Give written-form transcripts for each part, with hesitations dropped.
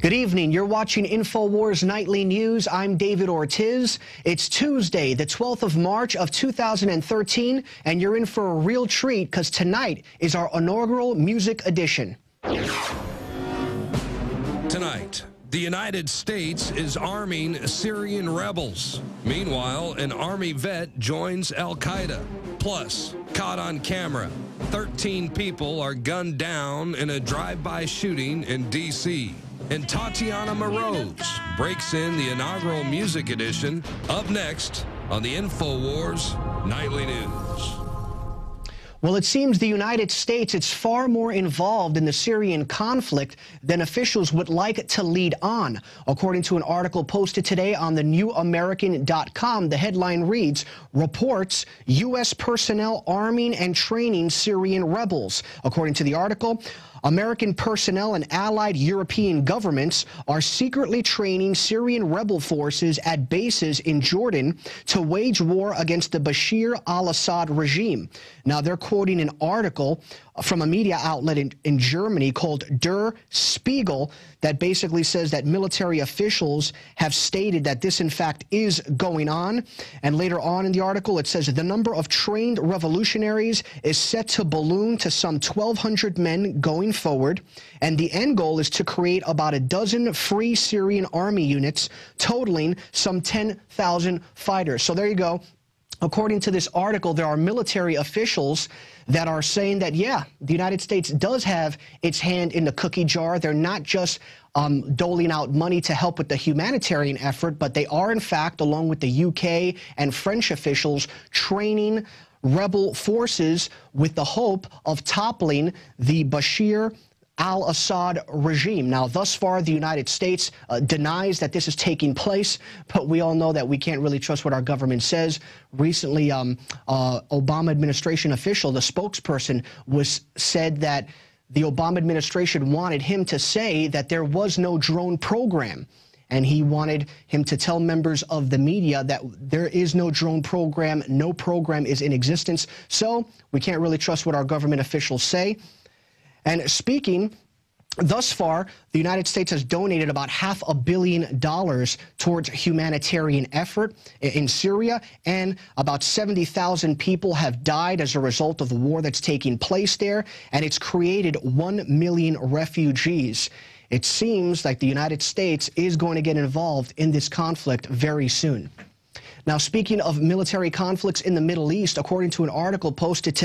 Good evening. You're watching Infowars Nightly News. I'm David Ortiz. It's Tuesday, the 12th of March of 2013, and you're in for a real treat because tonight is our inaugural music edition. Tonight, the United States is arming Syrian rebels. Meanwhile, an Army vet joins Al-Qaeda. Plus, caught on camera, 13 people are gunned down in a drive-by shooting in D.C. And Tatiana Moroz breaks in the inaugural music edition. Up next on the Infowars Nightly News. Well, it seems the United States is far more involved in the Syrian conflict than officials would like to lead on. According to an article posted today on the newamerican.com, the headline reads, "Reports U.S. personnel arming and training Syrian rebels." According to the article, American personnel and allied European governments are secretly training Syrian rebel forces at bases in Jordan to wage war against the Bashar al-Assad regime. Now, they're quoting an article from a media outlet in Germany called Der Spiegel that basically says that military officials have stated that this, in fact, is going on. And later on in the article, it says the number of trained revolutionaries is set to balloon to some 1,200 men going forward. And the end goal is to create about a dozen free Syrian army units, totaling some 10,000 fighters. So there you go. According to this article, there are military officials that are saying that, yeah, the United States does have its hand in the cookie jar. They're not just doling out money to help with the humanitarian effort, but they are, in fact, along with the UK and French officials, training rebel forces with the hope of toppling the Bashar al-Assad regime. Now, thus far, the United States denies that this is taking place, but we all know that we can't really trust what our government says. Recently, Obama administration official, the spokesperson, said that the Obama administration wanted him to say that there was no drone program. And he wanted him to tell members of the media that there is no drone program, no program is in existence. So we can't really trust what our government officials say. And speaking, thus far, the United States has donated about $500 million towards humanitarian effort in Syria, and about 70,000 people have died as a result of the war that's taking place there, and it's created 1 million refugees. It seems like the United States is going to get involved in this conflict very soon. Now, speaking of military conflicts in the Middle East, according to an article posted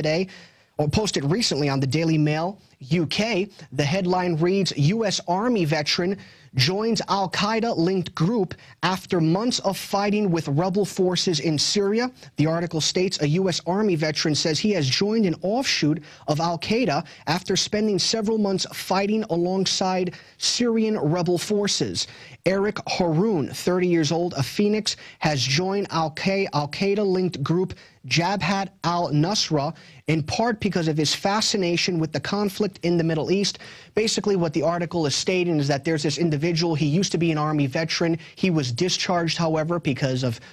recently on the Daily Mail UK, the headline reads, U.S. Army veteran joins al-Qaeda-linked group after months of fighting with rebel forces in Syria. The article states a U.S. Army veteran says he has joined an offshoot of al-Qaeda after spending several months fighting alongside Syrian rebel forces. Eric Haroun, 30 years old, of Phoenix, has joined al-Qaeda-linked group Jabhat al-Nusra, in part because of his fascination with the conflict in the Middle East. Basically, what the article is stating is that there's this individual. He used to be an Army veteran. He was discharged, however,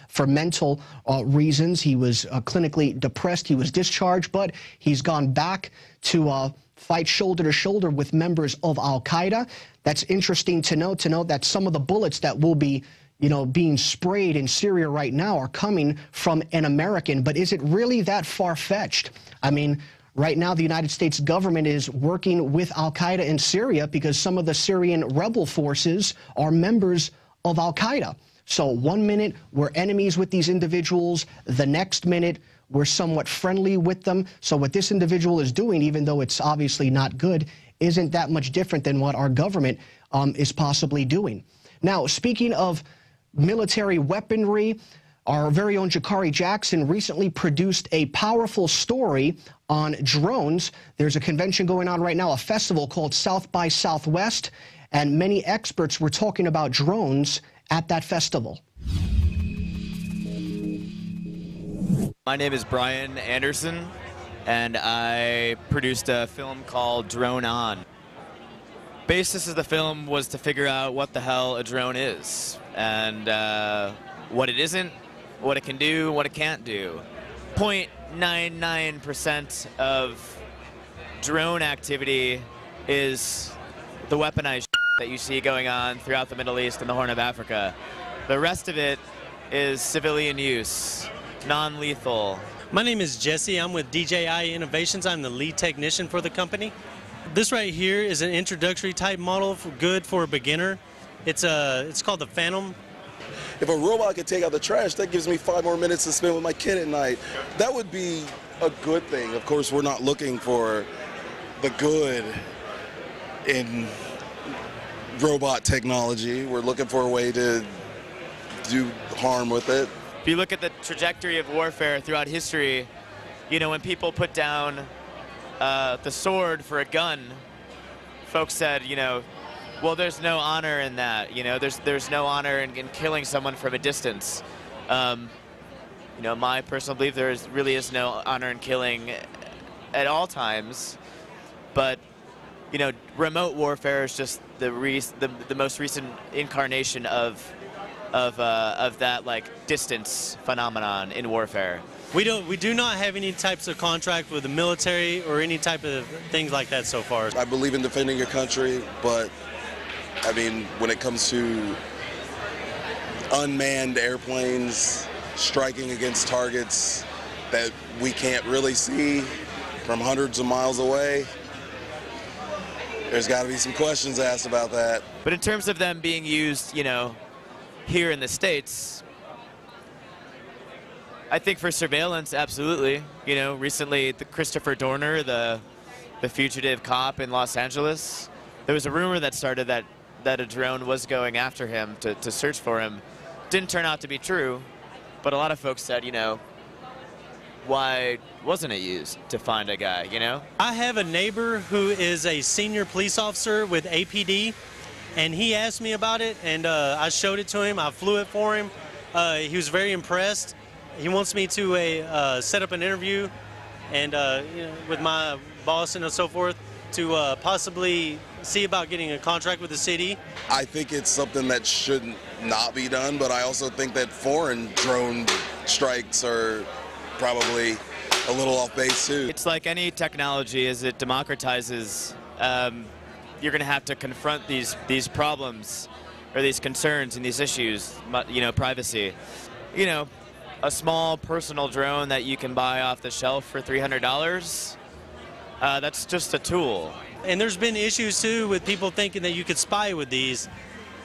for mental reasons. He was clinically depressed. He was discharged, but he's gone back to fight shoulder to shoulder with members of al-Qaeda. That's interesting to note that some of the bullets that will be being sprayed in Syria right now are coming from an American. But is it really that far-fetched? I mean, right now the United States government is working with al-Qaeda in Syria because some of the Syrian rebel forces are members of al-Qaeda. So 1 minute we're enemies with these individuals, the next minute we're somewhat friendly with them. So what this individual is doing, even though it's obviously not good, isn't that much different than what our government is possibly doing. Now, speaking of military weaponry, our very own Jakari Jackson recently produced a powerful story on drones. There's a convention going on right now, a festival called South by Southwest, and many experts were talking about drones at that festival. My name is Brian Anderson, and I produced a film called Drone On. Basis of the film was to figure out what the hell a drone is, and what it isn't, what it can do, what it can't do. 0.99% of drone activity is the weaponized that you see going on throughout the Middle East and the Horn of Africa. The rest of it is civilian use, non-lethal. My name is Jesse. I'm with DJI Innovations. I'm the lead technician for the company. This right here is an introductory type model, good for a beginner. It's called the Phantom. If a robot could take out the trash, that gives me 5 more minutes to spend with my kid at night. That would be a good thing. Of course, we're not looking for the good in robot technology. We're looking for a way to do harm with it. If you look at the trajectory of warfare throughout history, you know, when people put down the sword for a gun, folks said, you know, well, there's no honor in that. You know, there's no honor in killing someone from a distance. You know, my personal belief, really is no honor in killing at all times. But, you know, remote warfare is just the most recent incarnation of that, like, distance phenomenon in warfare. We do not have any types of contract with the military or any type of things like that so far. I believe in defending your country, but I mean, when it comes to unmanned airplanes striking against targets that we can't really see from hundreds of miles away, there's got to be some questions asked about that. But in terms of them being used, you know, here in the States, I think for surveillance, absolutely. You know, recently, Christopher Dorner, the fugitive cop in Los Angeles, there was a rumor that started that a drone was going after him to search for him. Didn't turn out to be true, but a lot of folks said, you know, why wasn't it used to find a guy, you know? I have a neighbor who is a senior police officer with APD, and he asked me about it, and I showed it to him. I flew it for him. He was very impressed. He wants me to set up an interview and you know, with my boss and so forth to possibly see about getting a contract with the city. I think it's something that should not be done, but I also think that foreign drone strikes are probably a little off base too. It's like any technology, as it democratizes, you're going to have to confront these problems or these concerns and these issues, you know, privacy. You know, a small personal drone that you can buy off the shelf for $300, that's just a tool. And there's been issues too with people thinking that you could spy with these.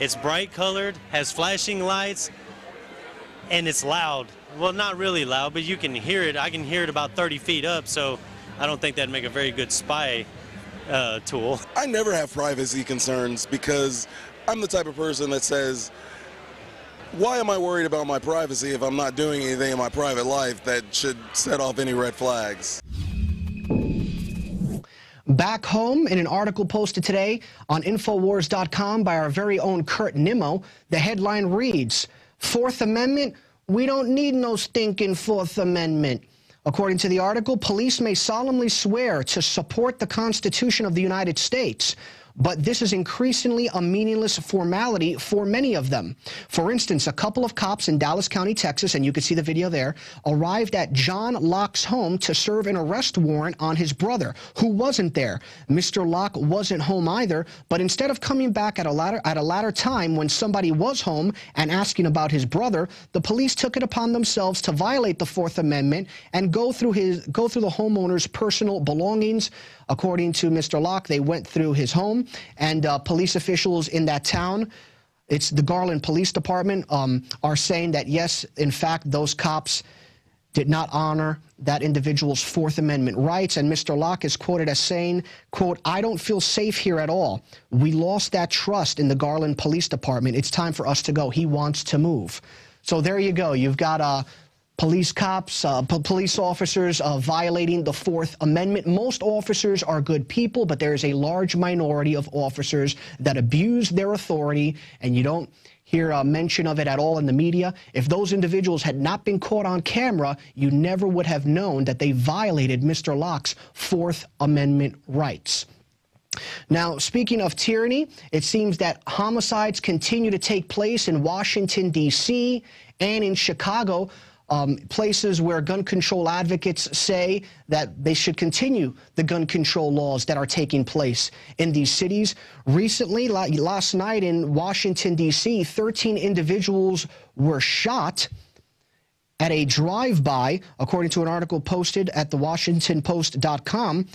It's bright colored, has flashing lights, and it's loud. Well, not really loud, but you can hear it. I can hear it about 30 feet up, so I don't think that'd make a very good spy tool. I never have privacy concerns because I'm the type of person that says, why am I worried about my privacy if I'm not doing anything in my private life that should set off any red flags? Back home, in an article posted today on Infowars.com by our very own Kurt Nimmo, the headline reads, Fourth Amendment? We don't need no stinking Fourth Amendment. According to the article, police may solemnly swear to support the Constitution of the United States, but this is increasingly a meaningless formality for many of them. For instance, a couple of cops in Dallas County, Texas, and you can see the video there, arrived at John Locke's home to serve an arrest warrant on his brother, who wasn't there. Mr. Locke wasn't home either, but instead of coming back at a latter time when somebody was home and asking about his brother, the police took it upon themselves to violate the Fourth Amendment and go through the homeowner's personal belongings. According to Mr. Locke, they went through his home, and police officials in that town, it's the Garland Police Department, are saying that, yes, in fact, those cops did not honor that individual's Fourth Amendment rights. And Mr. Locke is quoted as saying, quote, I don't feel safe here at all. We lost that trust in the Garland Police Department. It's time for us to go. He wants to move. So there you go. You've got police officers violating the Fourth Amendment. Most officers are good people, but there is a large minority of officers that abuse their authority, and you don't hear mention of it at all in the media. If those individuals had not been caught on camera, you never would have known that they violated Mr. Locke's Fourth Amendment rights. Now, speaking of tyranny, it seems that homicides continue to take place in Washington, D.C. and in Chicago. places where gun control advocates say that they should continue the gun control laws that are taking place in these cities. Recently, last night in Washington, D.C., 13 individuals were shot at a drive-by, according to an article posted at thewashingtonpost.com.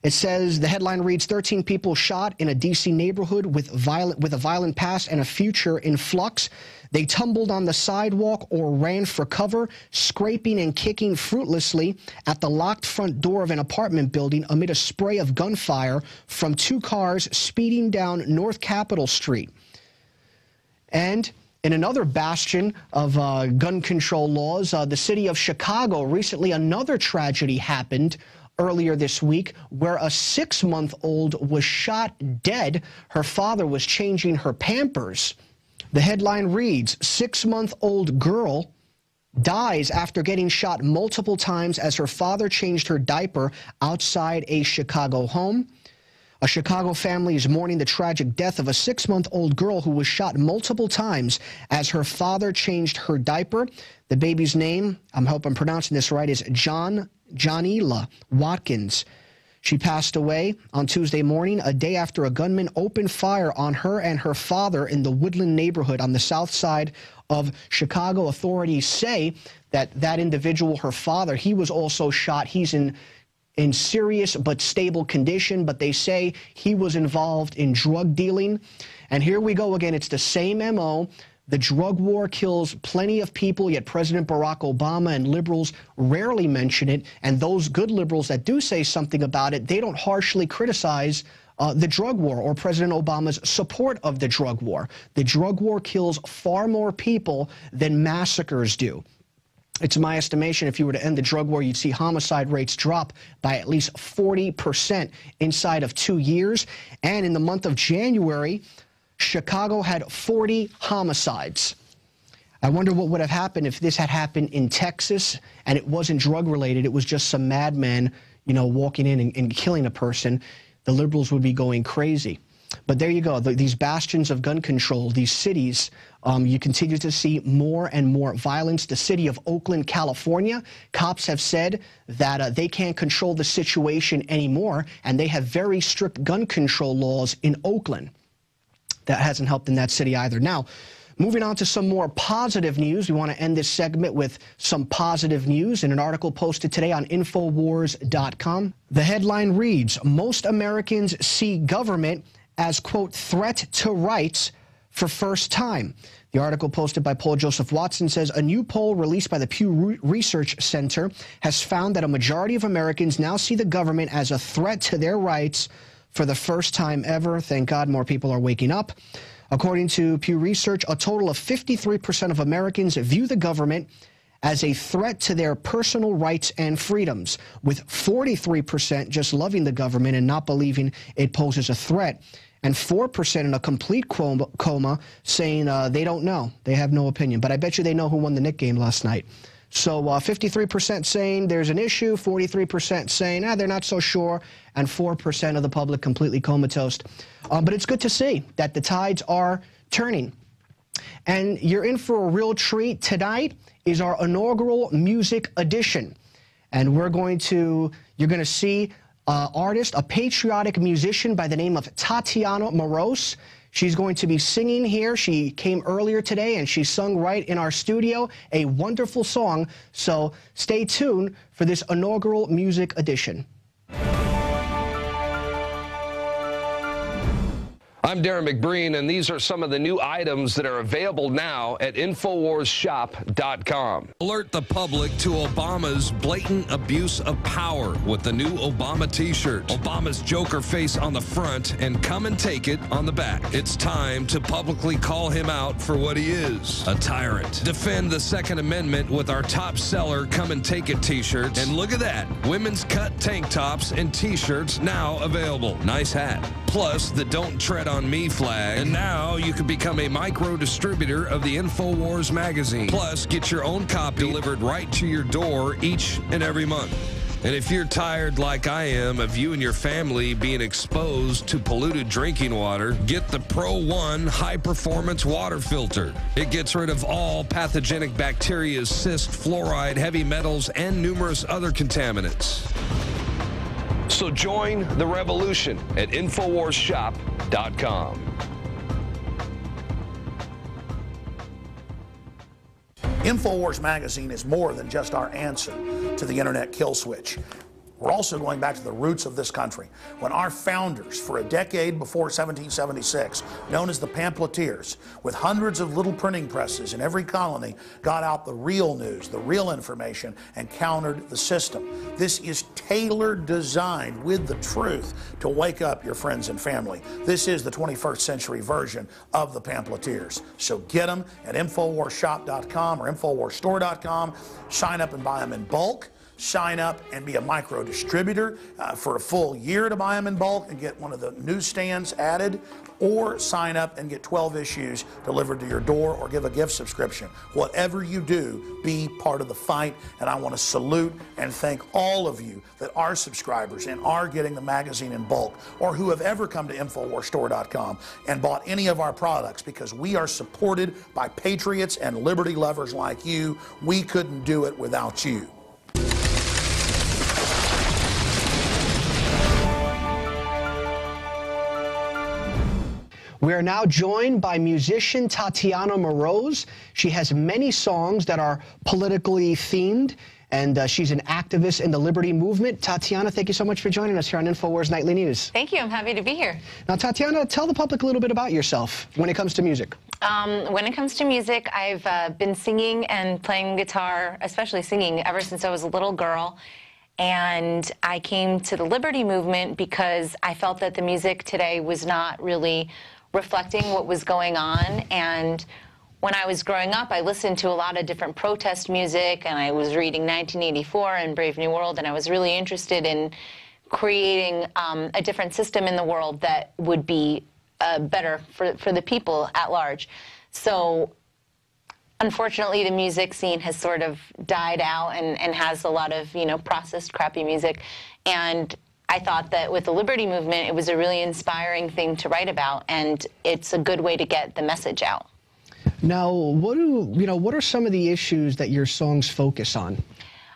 It says, the headline reads, 13 people shot in a D.C. neighborhood with a violent past and a future in flux. They tumbled on the sidewalk or ran for cover, scraping and kicking fruitlessly at the locked front door of an apartment building amid a spray of gunfire from two cars speeding down North Capitol Street. And in another bastion of gun control laws, the city of Chicago, recently another tragedy happened earlier this week where a 6-month-old was shot dead. Her father was changing her Pampers. The headline reads, 6-month-old girl dies after getting shot multiple times as her father changed her diaper outside a Chicago home. A Chicago family is mourning the tragic death of a 6-month-old girl who was shot multiple times as her father changed her diaper. The baby's name, I hope I'm pronouncing this right, is Johnila Watkins. She passed away on Tuesday morning, a day after a gunman opened fire on her and her father in the Woodland neighborhood on the south side of Chicago. Authorities say that that individual, her father, he was also shot. He's in serious but stable condition, but they say he was involved in drug dealing. And here we go again. It's the same MO. The drug war kills plenty of people, yet President Barack Obama and liberals rarely mention it. And those good liberals that do say something about it, they don't harshly criticize the drug war or President Obama's support of the drug war. The drug war kills far more people than massacres do. It's my estimation, if you were to end the drug war, you'd see homicide rates drop by at least 40% inside of 2 years. And in the month of January, Chicago had 40 homicides. I wonder what would have happened if this had happened in Texas and it wasn't drug-related. It was just some madman, you know, walking in and killing a person. The liberals would be going crazy. But there you go. These bastions of gun control, these cities, you continue to see more and more violence. The city of Oakland, California, cops have said that they can't control the situation anymore, and they have very strict gun control laws in Oakland. That hasn't helped in that city either. Now, moving on to some more positive news. We want to end this segment with some positive news in an article posted today on Infowars.com. The headline reads, most Americans see government as, quote, threat to rights for first time. The article posted by Paul Joseph Watson says a new poll released by the Pew Research Center has found that a majority of Americans now see the government as a threat to their rights for the first time ever. Thank God more people are waking up. According to Pew Research, a total of 53% of Americans view the government as a threat to their personal rights and freedoms, with 43% just loving the government and not believing it poses a threat, and 4% in a complete coma saying they don't know. They have no opinion. But I bet you they know who won the Knicks game last night. So 53% saying there's an issue, 43% saying they're not so sure, and 4% of the public completely comatose. But it's good to see that the tides are turning. And you're in for a real treat. Tonight is our inaugural music edition. And you're going to see artist, a patriotic musician by the name of Tatiana Moros. She's going to be singing here. She came earlier today, and she sung right in our studio, a wonderful song. So stay tuned for this inaugural music edition. I'm Darren McBreen, and these are some of the new items that are available now at InfoWarsShop.com. Alert the public to Obama's blatant abuse of power with the new Obama T-shirt. Obama's Joker face on the front and come and take it on the back. It's time to publicly call him out for what he is, a tyrant. Defend the Second Amendment with our top seller Come and Take It T-shirts. And look at that, women's cut tank tops and T-shirts now available. Nice hat. Plus the Don't Tread on Me flag. And now you can become a micro distributor of the Infowars magazine. Plus, get your own copy delivered right to your door each and every month. And if you're tired like I am of you and your family being exposed to polluted drinking water, get the Pro One high-performance water filter. It gets rid of all pathogenic bacteria, cyst, fluoride, heavy metals, and numerous other contaminants. So join the revolution at InfoWarsShop.com. Infowars magazine is more than just our answer to the internet kill switch. We're also going back to the roots of this country, when our founders, for a decade before 1776, known as the pamphleteers, with hundreds of little printing presses in every colony, got out the real news, the real information, and countered the system. This is tailored, designed with the truth to wake up your friends and family. This is the 21st century version of the pamphleteers. So get them at InfoWarsShop.com or InfoWarsStore.com. Sign up and buy them in bulk. Sign up and be a micro distributor for a full year to buy them in bulk and get one of the newsstands added, or sign up and get 12 issues delivered to your door, or give a gift subscription. Whatever you do, be part of the fight, and I want to salute and thank all of you that are subscribers and are getting the magazine in bulk, or who have ever come to InfoWarsStore.com and bought any of our products, because we are supported by patriots and liberty lovers like you. We couldn't do it without you. We are now joined by musician Tatiana Moroz. She has many songs that are politically themed, and she's an activist in the liberty movement. Tatiana, thank you so much for joining us here on InfoWars Nightly News. Thank you. I'm happy to be here. Now, Tatiana, tell the public a little bit about yourself when it comes to music. When it comes to music, I've been singing and playing guitar, especially singing, ever since I was a little girl. And I came to the liberty movement because I felt that the music today was not really reflecting what was going on. And when I was growing up, I listened to a lot of different protest music, and I was reading 1984 and Brave New World, and I was really interested in creating a different system in the world that would be better for the people at large. So unfortunately, the music scene has sort of died out and has a lot of, processed, crappy music. And I thought that with the liberty movement, it was a really inspiring thing to write about, and it's a good way to get the message out. Now, what are some of the issues that your songs focus on?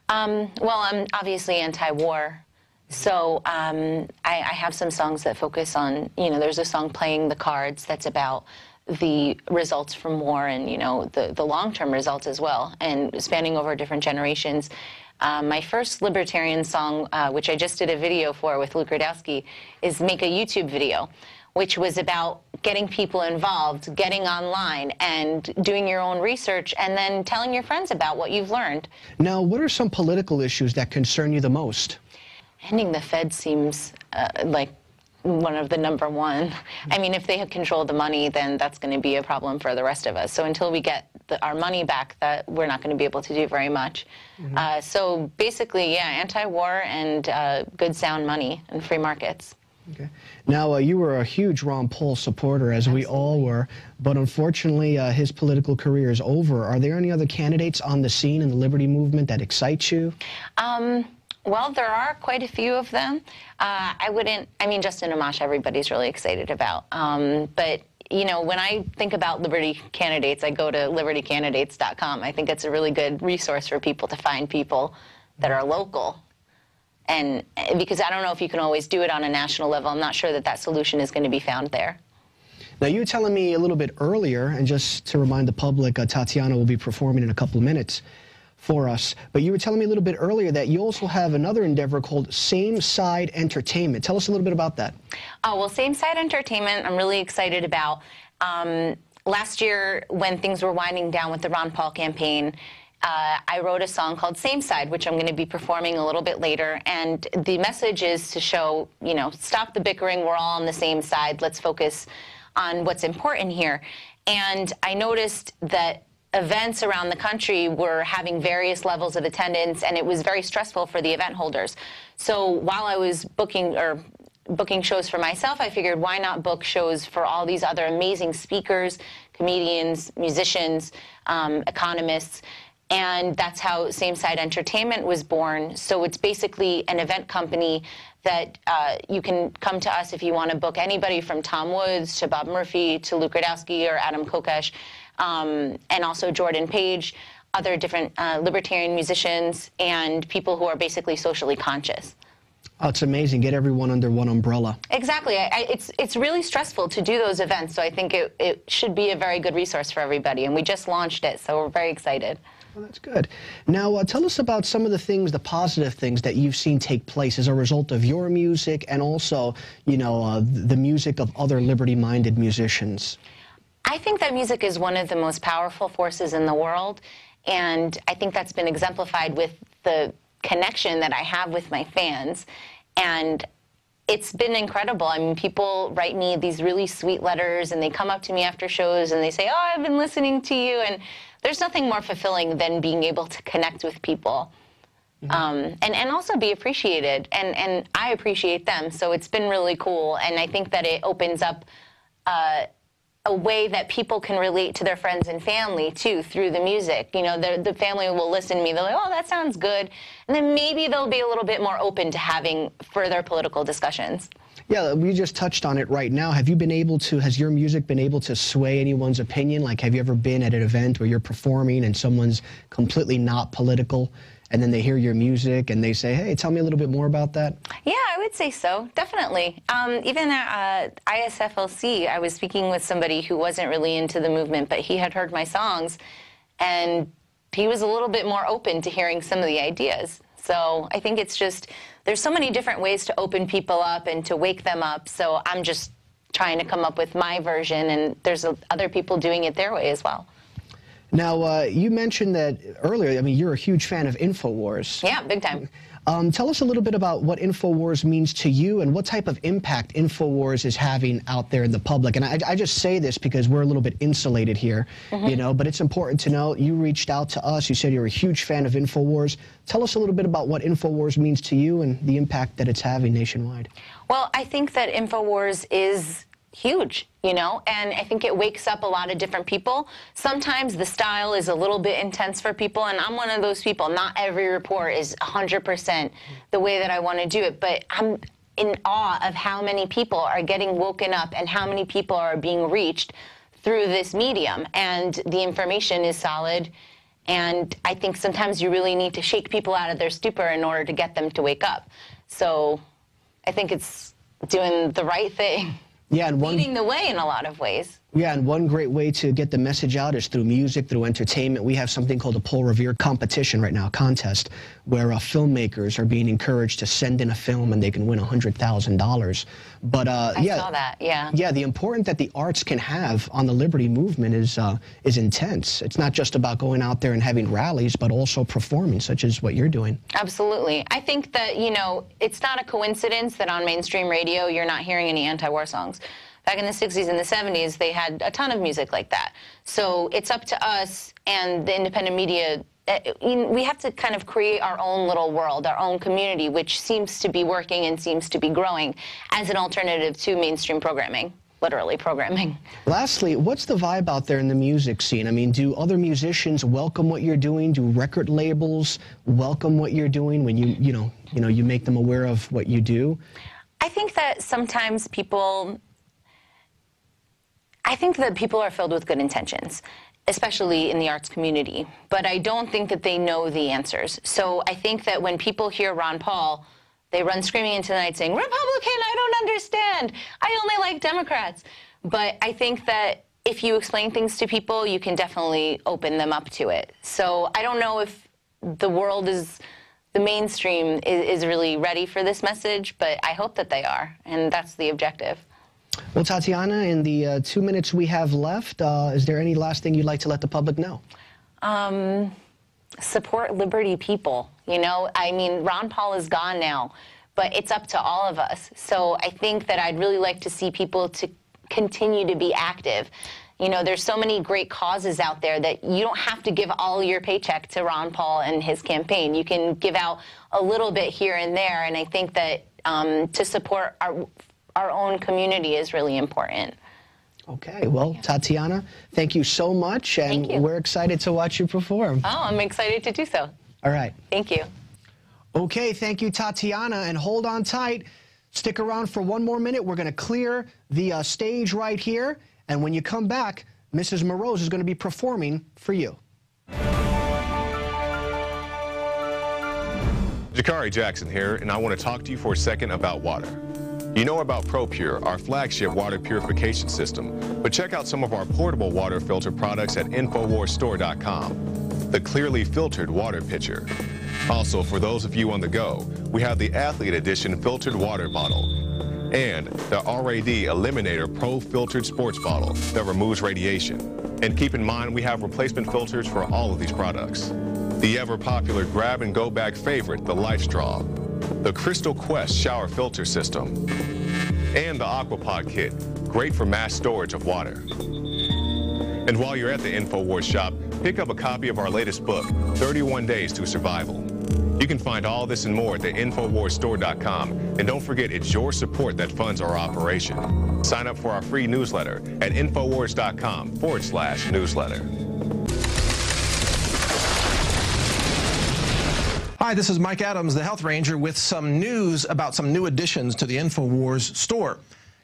Well, I'm obviously anti-war, so I have some songs that focus on, there's a song, Playing the Cards, that's about the results from war and, the long-term results as well, and spanning over different generations. My first libertarian song, which I just did a video for with Luke Rudowski, is Make a YouTube Video, which was about getting people involved, getting online, and doing your own research, and then telling your friends about what you've learned. Now, what are some political issues that concern you the most? Ending the Fed seems like one of the #1. I mean, if they control the money, then that's going to be a problem for the rest of us. So until we get our money back, that we're not going to be able to do very much. So basically, yeah, anti-war and good sound money and free markets. Okay. Now, you were a huge Ron Paul supporter, as we all were, but unfortunately, his political career is over. Are there any other candidates on the scene in the liberty movement that excite you? Well, there are quite a few of them. I mean, Justin Amash, everybody's really excited about. But, when I think about liberty candidates, I go to libertycandidates.com. I think it's a really good resource for people to find people that are local. And because I don't know if you can always do it on a national level, I'm not sure that solution is going to be found there. Now, you were telling me a little bit earlier, and just to remind the public, Tatiana will be performing in a couple of minutes for us, but you were telling me a little bit earlier that you also have another endeavor called Same Side Entertainment. Tell us a little bit about that. Oh, well, Same Side Entertainment, I'm really excited about. Last year, when things were winding down with the Ron Paul campaign, I wrote a song called Same Side, which I'm going to be performing a little bit later. And the message is to show, stop the bickering. We're all on the same side. Let's focus on what's important here. And I noticed that events around the country were having various levels of attendance, and it was very stressful for the event holders. So while I was booking shows for myself, I figured, why not book shows for all these other amazing speakers, comedians, musicians, economists. And that's how Same Side Entertainment was born. So it's basically an event company that you can come to us if you want to book anybody from Tom Woods to Bob Murphy to Luke Radowski or Adam Kokesh, and also Jordan Page, other different libertarian musicians, and people who are basically socially conscious. Oh, it's amazing. Get everyone under one umbrella. Exactly. It's really stressful to do those events, so I think it should be a very good resource for everybody, and we just launched it, so we're very excited. Well, that's good. Now, tell us about some of the things, the positive things that you've seen take place as a result of your music and also, you know, the music of other liberty-minded musicians. I think that music is one of the most powerful forces in the world, and I think that's been exemplified with the connection that I have with my fans, and it's been incredible. I mean, people write me these really sweet letters, and they come up to me after shows, and they say, oh, I've been listening to you, and there's nothing more fulfilling than being able to connect with people, and also be appreciated, and I appreciate them, so it's been really cool, and I think that it opens up a way that people can relate to their friends and family, too, through the music. You know, the family will listen to me. They're like, oh, that sounds good. And then maybe they'll be a little bit more open to having further political discussions. Yeah, we just touched on it right now. Have you been able to, has your music been able to sway anyone's opinion? Like, have you ever been at an event where you're performing and someone's completely not political, and then they hear your music and they say, hey, tell me a little bit more about that? Yeah, I would say so, definitely. Even at ISFLC, I was speaking with somebody who wasn't really into the movement, but he had heard my songs, and he was a little bit more open to hearing some of the ideas. So I think it's just, there's so many different ways to open people up and to wake them up, so I'm just trying to come up with my version, and there's other people doing it their way as well. Now, you mentioned that earlier, I mean, you're a huge fan of Infowars. Yeah, big time. Tell us a little bit about what Infowars means to you and what type of impact Infowars is having out there in the public. And I just say this because we're a little bit insulated here, you know, but it's important to know you reached out to us. You said you're a huge fan of Infowars. Tell us a little bit about what Infowars means to you and the impact that it's having nationwide. Well, I think that Infowars is huge, you know, and I think it wakes up a lot of different people. Sometimes the style is a little bit intense for people, and I'm one of those people. Not every report is 100% the way that I want to do it, but I'm in awe of how many people are getting woken up and how many people are being reached through this medium, and the information is solid, and I think sometimes you really need to shake people out of their stupor in order to get them to wake up. So I think it's doing the right thing. Yeah, and leading the way in a lot of ways. Yeah, and one great way to get the message out is through music, through entertainment. We have something called a Paul Revere competition right now, a contest, where filmmakers are being encouraged to send in a film and they can win $100,000. But I saw that, yeah. Yeah, the importance that the arts can have on the liberty movement is intense. It's not just about going out there and having rallies, but also performing, such as what you're doing. Absolutely. I think that, you know, it's not a coincidence that on mainstream radio you're not hearing any anti-war songs. Back in the 60s and the 70s, they had a ton of music like that. So it's up to us and the independent media. We have to kind of create our own little world, our own community, which seems to be working and seems to be growing as an alternative to mainstream programming, literally programming. Lastly, what's the vibe out there in the music scene? I mean, do other musicians welcome what you're doing? Do record labels welcome what you're doing when you make them aware of what you do? I think that sometimes people are filled with good intentions, especially in the arts community, but I don't think that they know the answers. So I think that when people hear Ron Paul, they run screaming into the night saying, Republican, I don't understand. I only like Democrats. But I think that if you explain things to people, you can definitely open them up to it. So I don't know if the mainstream is really ready for this message, but I hope that they are, and that's the objective. Well, Tatiana, in the 2 minutes we have left, is there any last thing you'd like to let the public know? Support liberty people. You know, I mean, Ron Paul is gone now, but it's up to all of us. So I think that I'd really like to see people to continue to be active. You know, there's so many great causes out there that you don't have to give all your paycheck to Ron Paul and his campaign. You can give out a little bit here and there, and I think that to support our own community is really important. Okay, well, Tatiana, thank you so much, and we're excited to watch you perform. Oh, I'm excited to do so. All right. Thank you. Okay, thank you, Tatiana, and hold on tight. Stick around for one more minute. We're going to clear the stage right here, and when you come back, Mrs. Moroz is going to be performing for you. Jakari Jackson here, and I want to talk to you for a second about water. You know about ProPure, our flagship water purification system, but check out some of our portable water filter products at InfoWarsStore.com. The clearly filtered water pitcher. Also, for those of you on the go, we have the Athlete Edition filtered water bottle and the RAD Eliminator Pro filtered sports bottle that removes radiation. And keep in mind, we have replacement filters for all of these products. The ever-popular grab-and-go bag favorite, the Life Straw, the Crystal Quest shower filter system, and the Aquapod kit, great for mass storage of water. And while you're at the InfoWars shop, pick up a copy of our latest book, 31 Days to Survival. You can find all this and more at the InfoWarsStore.com, and don't forget it's your support that funds our operation. Sign up for our free newsletter at Infowars.com/newsletter. Hi, this is Mike Adams, the Health Ranger, with some news about some new additions to the Infowars store.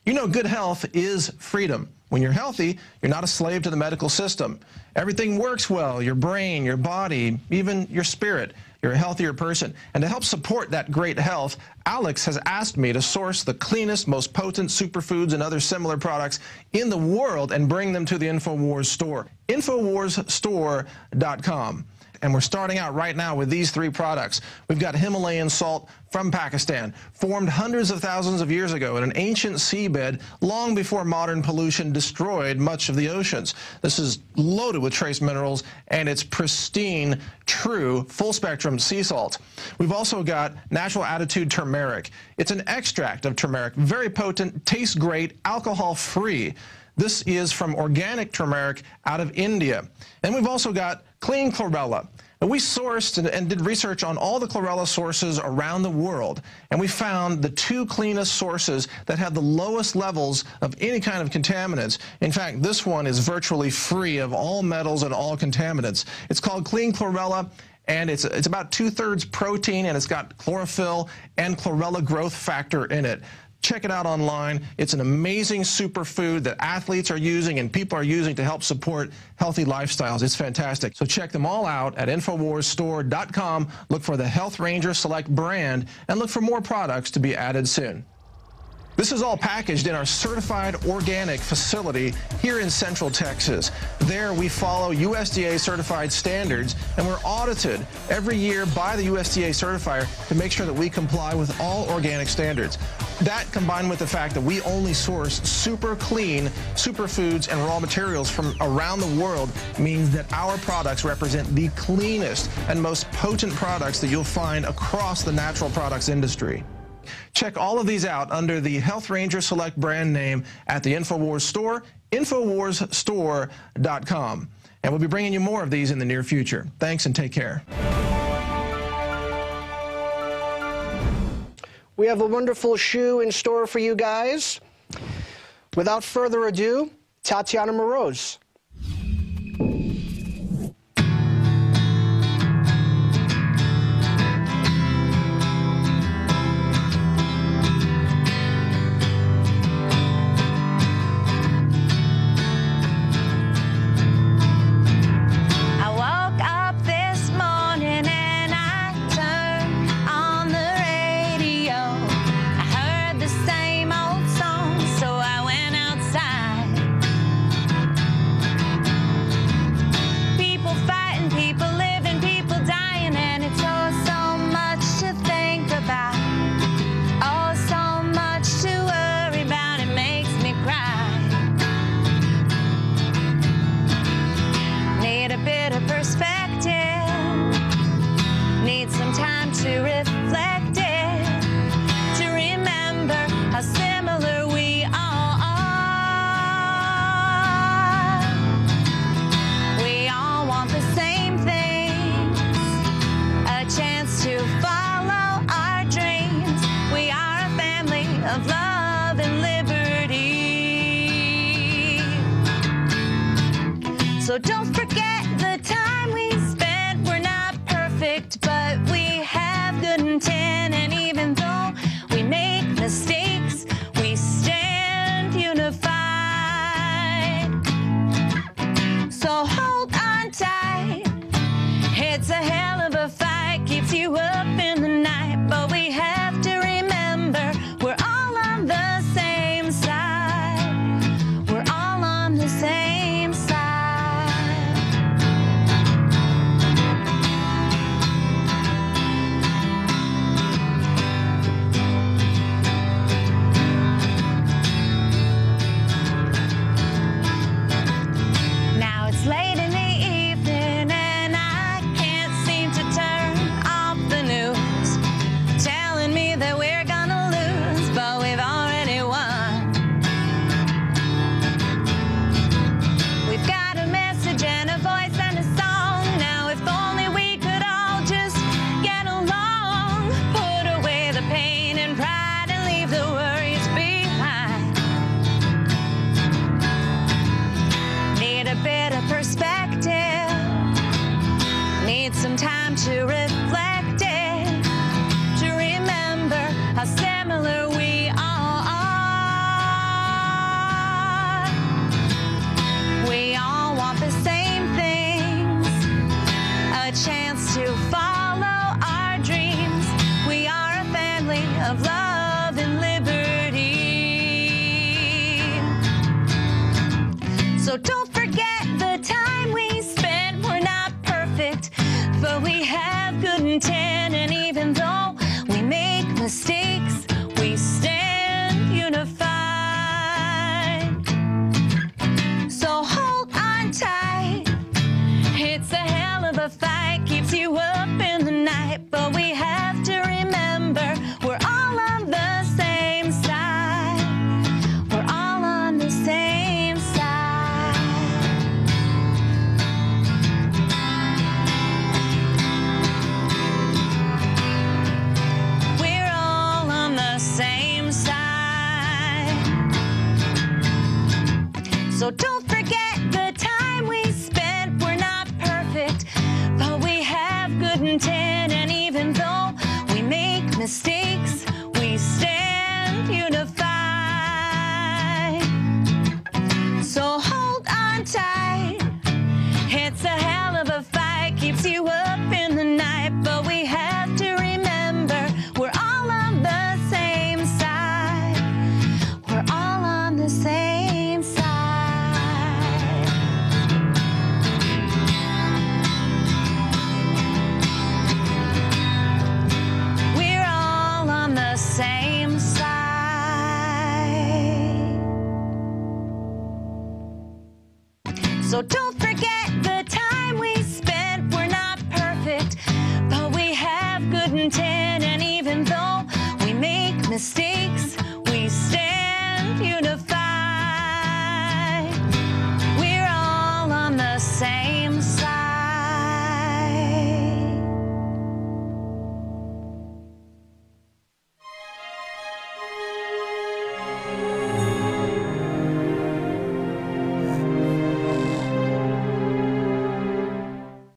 You know, good health is freedom. When you're healthy, you're not a slave to the medical system. Everything works well, your brain, your body, even your spirit. You're a healthier person. And to help support that great health, Alex has asked me to source the cleanest, most potent superfoods and other similar products in the world and bring them to the Infowars store. InfoWarsStore.com. And we're starting out right now with these three products. We've got Himalayan salt from Pakistan, formed hundreds of thousands of years ago in an ancient seabed long before modern pollution destroyed much of the oceans. This is loaded with trace minerals, and it's pristine, true, full-spectrum sea salt. We've also got Natural Attitude Turmeric. It's an extract of turmeric, very potent, tastes great, alcohol-free. This is from organic turmeric out of India. And we've also got clean chlorella. And we sourced and did research on all the chlorella sources around the world, and we found the two cleanest sources that have the lowest levels of any kind of contaminants. In fact, this one is virtually free of all metals and all contaminants. It's called Clean Chlorella, and it's about 2/3 protein, and it's got chlorophyll and chlorella growth factor in it. Check it out online. It's an amazing superfood that athletes are using and people are using to help support healthy lifestyles. It's fantastic. So check them all out at InfoWarsStore.com. Look for the Health Ranger Select brand and look for more products to be added soon. This is all packaged in our certified organic facility here in Central Texas. There we follow USDA certified standards, and we're audited every year by the USDA certifier to make sure that we comply with all organic standards. That, combined with the fact that we only source super clean superfoods and raw materials from around the world, means that our products represent the cleanest and most potent products that you'll find across the natural products industry. Check all of these out under the Health Ranger Select brand name at the Infowars store, InfoWarsStore.com. And we'll be bringing you more of these in the near future. Thanks and take care. We have a wonderful shoe in store for you guys. Without further ado, Tatiana Moroz. So don't forget the time we spent. We're not perfect, but we have good intent. And even though we make mistakes, we stand unified. So hold on tight. It's a hell of a fight, keeps you up in the night. But we have to remember we're all on the same side. We're all on the same side. Now it's late in the evening and I can't seem to turn off the news, telling me that we're gonna lose, but we've already won. We've got a message and a voice and a song. Now if only we could all just get along, put away the pain and pride and leave the worries behind. Need a bit of perspective, need some time to reflect it, to remember how similar we all are. We all want the same things, a chance to follow our dreams. We are a family of love and liberty. So don't forget the time we spent. We're not perfect, but we have good intent. And even though we make mistakes, we stand unified. So hold on tight. It's a hell of a fight, keeps you up in the night. But we have to remember we're all on the same side. We're all on the same side. We're all on the same side. So don't forget the time we spent. We're not perfect, but we have good intent. And even though we make mistakes, we stand unified. So hold on tight. It's a hell of a fight, keeps you up in the night. But we have to remember we're all on the same side. We're all on the same side. We're all on the same side. So don't forget the time we spent. We're not perfect, but we have good intent. And even though we make mistakes,